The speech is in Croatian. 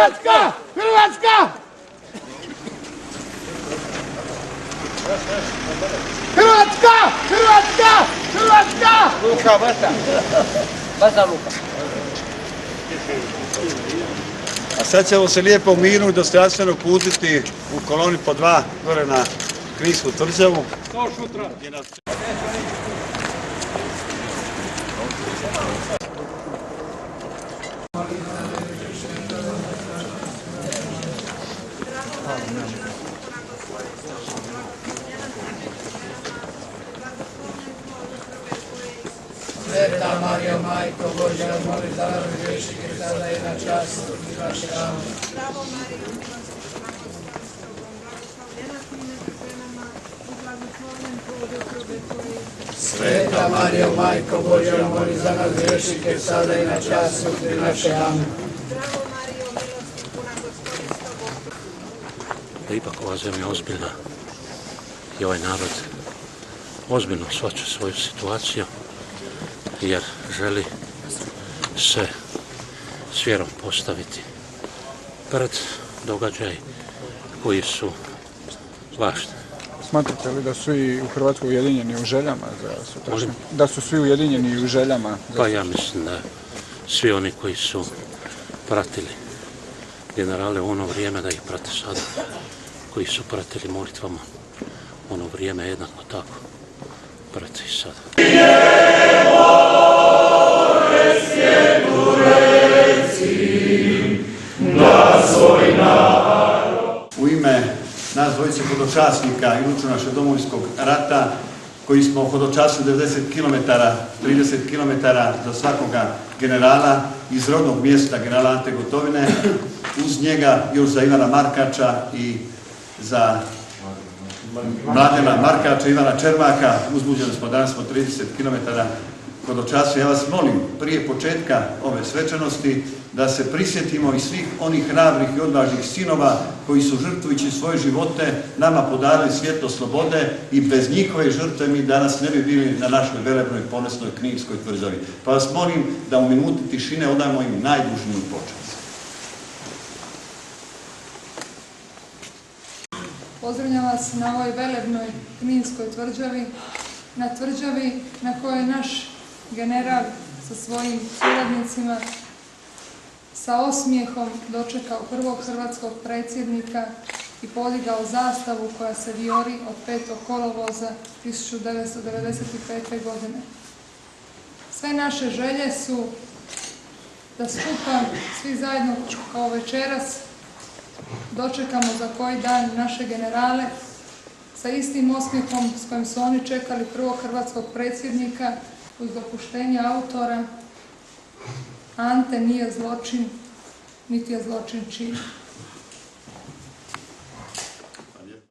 Hrvatska! Hrvatska! Hrvatska! Hrvatska! Hrvatska! Luka, baza Luka. A sad ćemo se lijepo u miru i dostojanstveno putiti u koloni po 2 gore na Kninsku tvrđavu. To šutra. Sveta Marijo, Majko Božja, moli za nas grešnike, sada i na čas smrti naše. Amen. Zdravo Marijo, milosti puna Gospod s tobom, blagoslovljena si među ženama i blagoslovljen plod utrobe tvoje. Sveta Marijo, Majko Božja, moli za nas grešnike, sada i na čas smrti naše. Amen. Zdravo Marijo, milosti puna Gospod s tobom. Da ipak ova zemlja ozbiljna i ovaj narod ozbiljno shvaća svoju situaciju jer želi se s vjerom postaviti pred događaj koji su važni. Smatrate li da su i u Hrvatskoj ujedinjeni u željama za sutrašnje? Da su svi ujedinjeni u željama? Pa ja mislim da svi oni koji su pratili generale u ono vrijeme da ih prate sada, koji su pratili molitvama u ono vrijeme jednako tako prate i sada. U ime nas dvojice hodočasnika i učunaša Domovinskog rata, koji smo hodočasili 90 km, 30 km za svakoga generala iz rodnog mjesta generala Ante Gotovine, uz njega još za Ivana Markača i za Mladena Markača, Ivana Čermaka, uzbuđeni smo danas po 30 km hodočasili. Ja vas molim, prije početka ove svečanosti, da se prisjetimo i svih onih hrabrih i odvažnih sinova koji su žrtvujući svoje živote nama podarili svjetlo slobode i bez njihove žrtve mi danas ne bi bili na našoj velebnoj ponosnoj Kninskoj tvrđavi. Pa vas molim da u minuti tišine odajemo im najdužniju počast. Pozdravljam vas na ovoj velebnoj Kninskoj tvrđavi, na tvrđavi na kojoj je naš general sa svojim suradnicima sa osmijehom dočekao prvog hrvatskog predsjednika i podigao zastavu koja se vijori od 5. kolovoza 1995. godine. Sve naše želje su da skupa svi zajedno kao večeras dočekamo za koji dan naše generale sa istim osmijehom s kojim su oni čekali prvog hrvatskog predsjednika uz dopuštenje autora: Ante nije zločin, niti je zločin čin.